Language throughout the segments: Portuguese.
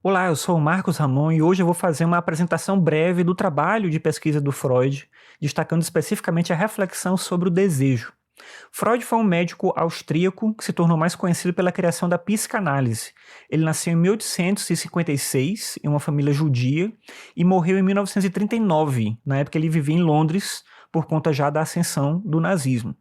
Olá, eu sou o Marcos Ramon e hoje eu vou fazer uma apresentação breve do trabalho de pesquisa do Freud, destacando especificamente a reflexão sobre o desejo. Freud foi um médico austríaco que se tornou mais conhecido pela criação da psicanálise. Ele nasceu em 1856 em uma família judia e morreu em 1939. Na época ele vivia em Londres por conta já da ascensão do nazismo.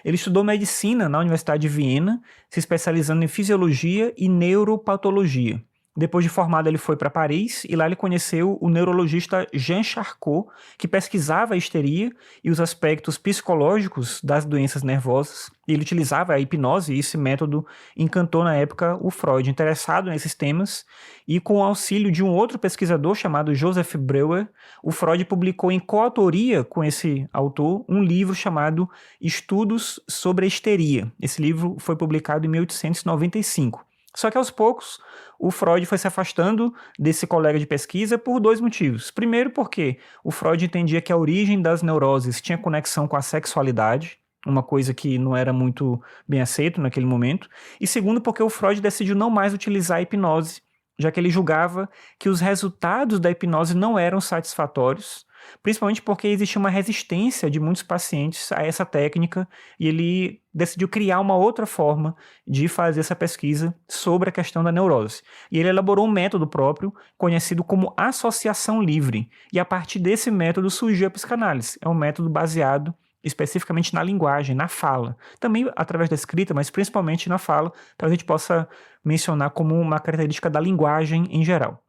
Ele estudou medicina na Universidade de Viena, se especializando em fisiologia e neuropatologia. Depois de formado, ele foi para Paris e lá ele conheceu o neurologista Jean Charcot, que pesquisava a histeria e os aspectos psicológicos das doenças nervosas. E ele utilizava a hipnose e esse método encantou na época o Freud, interessado nesses temas. E com o auxílio de um outro pesquisador chamado Joseph Breuer, o Freud publicou em coautoria com esse autor um livro chamado Estudos sobre a Histeria. Esse livro foi publicado em 1895. Só que aos poucos, o Freud foi se afastando desse colega de pesquisa por dois motivos. Primeiro, porque o Freud entendia que a origem das neuroses tinha conexão com a sexualidade, uma coisa que não era muito bem aceito naquele momento. E segundo, porque o Freud decidiu não mais utilizar a hipnose, já que ele julgava que os resultados da hipnose não eram satisfatórios, principalmente porque existia uma resistência de muitos pacientes a essa técnica e ele decidiu criar uma outra forma de fazer essa pesquisa sobre a questão da neurose. E ele elaborou um método próprio, conhecido como associação livre, e a partir desse método surgiu a psicanálise. É um método baseado especificamente na linguagem, na fala. Também através da escrita, mas principalmente na fala, para a gente possa mencionar como uma característica da linguagem em geral.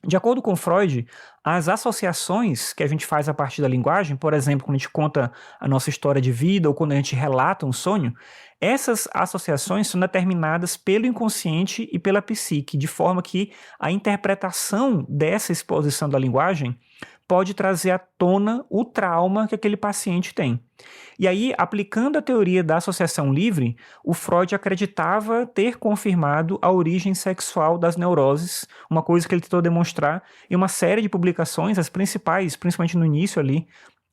De acordo com Freud, as associações que a gente faz a partir da linguagem, por exemplo, quando a gente conta a nossa história de vida ou quando a gente relata um sonho, essas associações são determinadas pelo inconsciente e pela psique, de forma que a interpretação dessa exposição da linguagem pode trazer à tona o trauma que aquele paciente tem. E aí, aplicando a teoria da associação livre, o Freud acreditava ter confirmado a origem sexual das neuroses, uma coisa que ele tentou demonstrar em uma série de publicações, as principais, principalmente no início ali,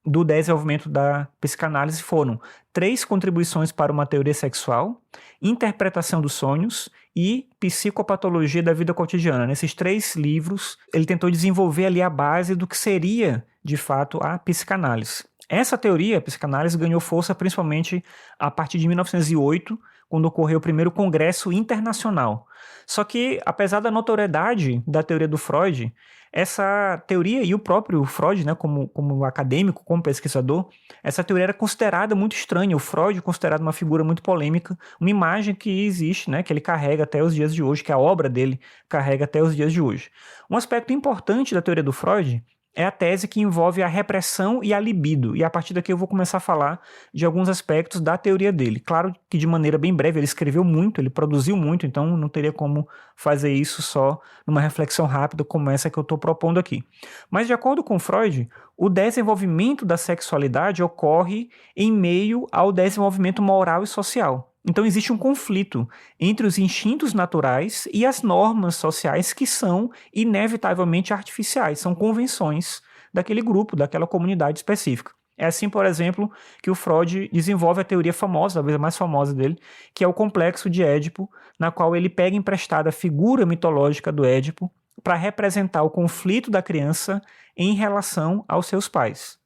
do desenvolvimento da psicanálise foram 3 contribuições para uma teoria sexual, interpretação dos sonhos e psicopatologia da vida cotidiana. Nesses 3 livros, ele tentou desenvolver ali a base do que seria, de fato, a psicanálise. Essa teoria, a psicanálise, ganhou força principalmente a partir de 1908, quando ocorreu o primeiro congresso internacional. Só que, apesar da notoriedade da teoria do Freud, essa teoria e o próprio Freud, né, como acadêmico, como pesquisador, essa teoria era considerada muito estranha. O Freud considerado uma figura muito polêmica, uma imagem que existe, né, que ele carrega até os dias de hoje, que a obra dele carrega até os dias de hoje. Um aspecto importante da teoria do Freud é a tese que envolve a repressão e a libido, e a partir daqui eu vou começar a falar de alguns aspectos da teoria dele. Claro que de maneira bem breve, ele escreveu muito, ele produziu muito, então não teria como fazer isso só numa reflexão rápida como essa que eu estou propondo aqui. Mas de acordo com Freud, o desenvolvimento da sexualidade ocorre em meio ao desenvolvimento moral e social. Então existe um conflito entre os instintos naturais e as normas sociais que são inevitavelmente artificiais, são convenções daquele grupo, daquela comunidade específica. É assim, por exemplo, que o Freud desenvolve a teoria famosa, talvez a mais famosa dele, que é o complexo de Édipo, na qual ele pega emprestada a figura mitológica do Édipo para representar o conflito da criança em relação aos seus pais.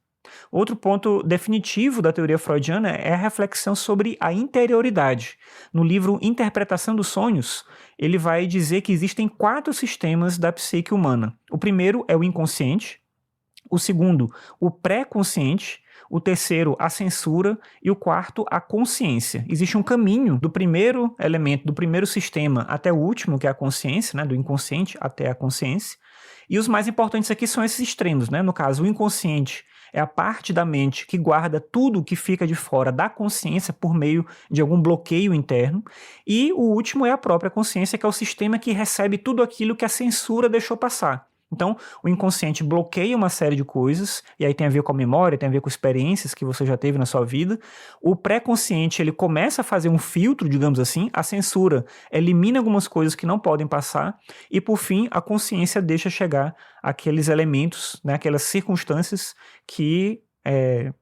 Outro ponto definitivo da teoria freudiana é a reflexão sobre a interioridade. No livro Interpretação dos Sonhos, ele vai dizer que existem 4 sistemas da psique humana. O primeiro é o inconsciente, o segundo, o pré-consciente, o terceiro, a censura, e o quarto, a consciência. Existe um caminho do primeiro elemento, do primeiro sistema até o último, que é a consciência, né, do inconsciente até a consciência. E os mais importantes aqui são esses extremos, né? No caso, o inconsciente é a parte da mente que guarda tudo o que fica de fora da consciência por meio de algum bloqueio interno. E o último é a própria consciência, que é o sistema que recebe tudo aquilo que a censura deixou passar. Então, o inconsciente bloqueia uma série de coisas, e aí tem a ver com a memória, tem a ver com experiências que você já teve na sua vida. O pré-consciente, ele começa a fazer um filtro, digamos assim, a censura elimina algumas coisas que não podem passar, e por fim, a consciência deixa chegar aqueles elementos, né, aquelas circunstâncias que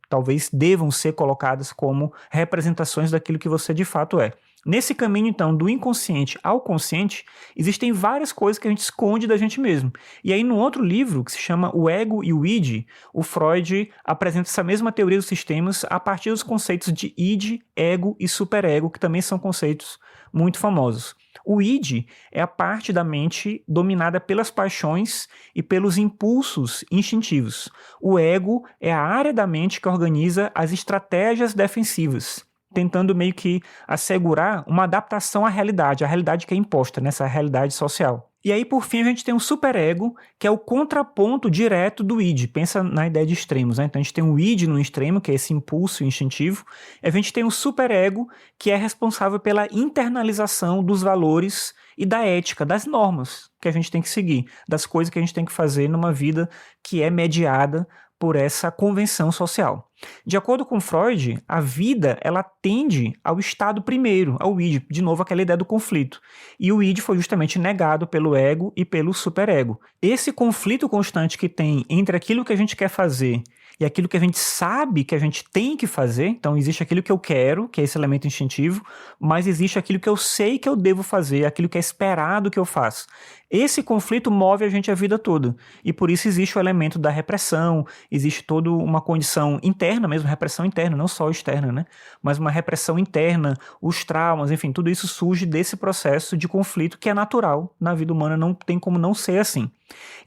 talvez devam ser colocadas como representações daquilo que você de fato é. Nesse caminho, então, do inconsciente ao consciente, existem várias coisas que a gente esconde da gente mesmo. E aí, no outro livro, que se chama O Ego e o Id, o Freud apresenta essa mesma teoria dos sistemas a partir dos conceitos de id, ego e superego, que também são conceitos muito famosos. O id é a parte da mente dominada pelas paixões e pelos impulsos instintivos. O ego é a área da mente que organiza as estratégias defensivas, tentando meio que assegurar uma adaptação à realidade que é imposta nessa realidade social. E aí, por fim, a gente tem um superego, que é o contraponto direto do id. Pensa na ideia de extremos, né? Então, a gente tem o id no extremo, que é esse impulso instintivo, e a gente tem o superego, que é responsável pela internalização dos valores e da ética, das normas que a gente tem que seguir, das coisas que a gente tem que fazer numa vida que é mediada por essa convenção social. De acordo com Freud, a vida ela tende ao estado primeiro, ao id, de novo aquela ideia do conflito. E o id foi justamente negado pelo ego e pelo superego. Esse conflito constante que tem entre aquilo que a gente quer fazer e aquilo que a gente sabe que a gente tem que fazer, então existe aquilo que eu quero, que é esse elemento instintivo, mas existe aquilo que eu sei que eu devo fazer, aquilo que é esperado que eu faça. Esse conflito move a gente a vida toda, e por isso existe o elemento da repressão, existe toda uma condição interna mesmo, repressão interna, não só externa, né? Mas uma repressão interna, os traumas, enfim, tudo isso surge desse processo de conflito que é natural na vida humana, não tem como não ser assim.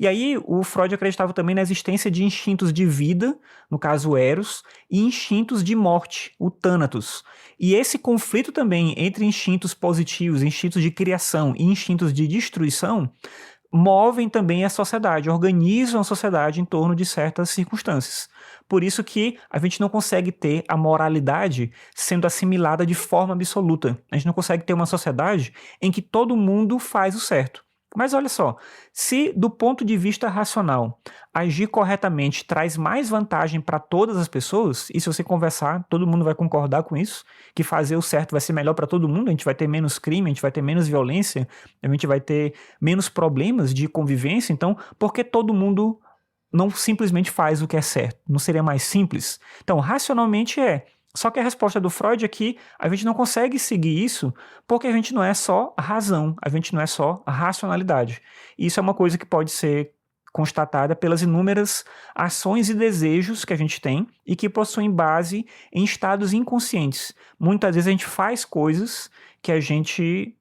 E aí o Freud acreditava também na existência de instintos de vida, no caso o Eros, e instintos de morte, o Thanatos. E esse conflito também entre instintos positivos, instintos de criação e instintos de destruição, movem também a sociedade, organizam a sociedade em torno de certas circunstâncias. Por isso que a gente não consegue ter a moralidade sendo assimilada de forma absoluta. A gente não consegue ter uma sociedade em que todo mundo faz o certo. Mas olha só, se do ponto de vista racional, agir corretamente traz mais vantagem para todas as pessoas, e se você conversar, todo mundo vai concordar com isso, que fazer o certo vai ser melhor para todo mundo, a gente vai ter menos crime, a gente vai ter menos violência, a gente vai ter menos problemas de convivência, então por que todo mundo não simplesmente faz o que é certo? Não seria mais simples? Então, racionalmente é. Só que a resposta do Freud é que a gente não consegue seguir isso porque a gente não é só razão, a gente não é só racionalidade. E isso é uma coisa que pode ser constatada pelas inúmeras ações e desejos que a gente tem e que possuem base em estados inconscientes. Muitas vezes a gente faz coisas que a gente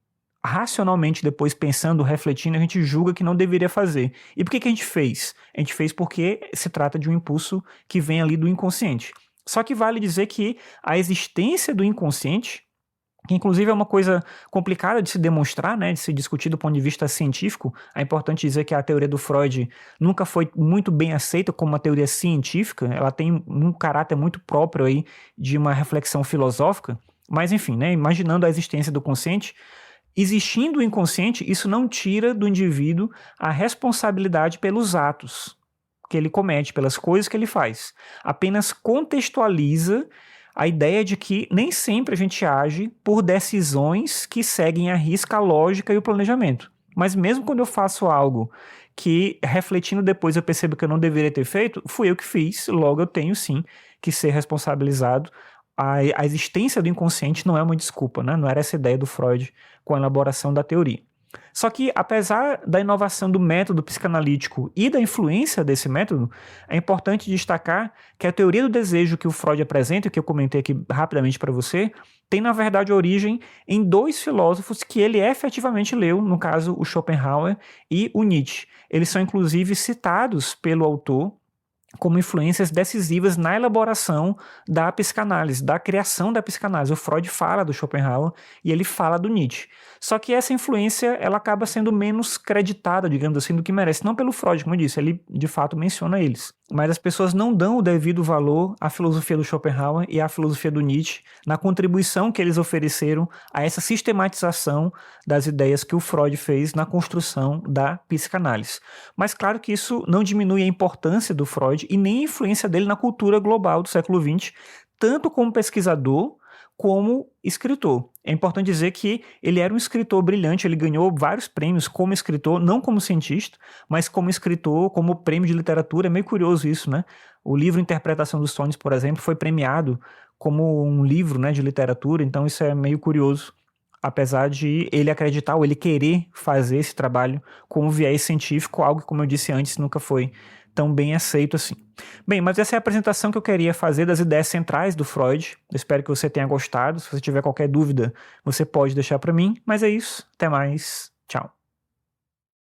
racionalmente, depois pensando, refletindo, a gente julga que não deveria fazer. E por que a gente fez? A gente fez porque se trata de um impulso que vem ali do inconsciente. Só que vale dizer que a existência do inconsciente, que inclusive é uma coisa complicada de se demonstrar, né, de se discutir do ponto de vista científico, é importante dizer que a teoria do Freud nunca foi muito bem aceita como uma teoria científica, ela tem um caráter muito próprio aí de uma reflexão filosófica, mas enfim, né, imaginando a existência do consciente, existindo o inconsciente, isso não tira do indivíduo a responsabilidade pelos atos que ele comete, pelas coisas que ele faz. Apenas contextualiza a ideia de que nem sempre a gente age por decisões que seguem à risca a lógica e o planejamento. Mas mesmo quando eu faço algo que, refletindo depois, eu percebo que eu não deveria ter feito, fui eu que fiz, logo eu tenho sim que ser responsabilizado. A existência do inconsciente não é uma desculpa, né? Não era essa a ideia do Freud com a elaboração da teoria. Só que, apesar da inovação do método psicanalítico e da influência desse método, é importante destacar que a teoria do desejo que o Freud apresenta, que eu comentei aqui rapidamente para você, tem, na verdade, origem em dois filósofos que ele efetivamente leu, no caso, o Schopenhauer e o Nietzsche. Eles são, inclusive, citados pelo autor como influências decisivas na elaboração da psicanálise, da criação da psicanálise. O Freud fala do Schopenhauer e ele fala do Nietzsche. Só que essa influência ela acaba sendo menos creditada, digamos assim, do que merece. Não pelo Freud, como eu disse, ele de fato menciona eles. Mas as pessoas não dão o devido valor à filosofia do Schopenhauer e à filosofia do Nietzsche, na contribuição que eles ofereceram a essa sistematização das ideias que o Freud fez na construção da psicanálise. Mas claro que isso não diminui a importância do Freud e nem a influência dele na cultura global do século XX, tanto como pesquisador como escritor. É importante dizer que ele era um escritor brilhante, ele ganhou vários prêmios como escritor, não como cientista, mas como escritor, como prêmio de literatura. É meio curioso isso, né? O livro Interpretação dos Sonhos, por exemplo, foi premiado como um livro, né, de literatura, então isso é meio curioso. apesar de ele acreditar ou ele querer fazer esse trabalho com viés científico, algo que, como eu disse antes, nunca foi tão bem aceito assim. Bem, mas essa é a apresentação que eu queria fazer das ideias centrais do Freud. Eu espero que você tenha gostado. Se você tiver qualquer dúvida, você pode deixar para mim. Mas é isso. Até mais. Tchau.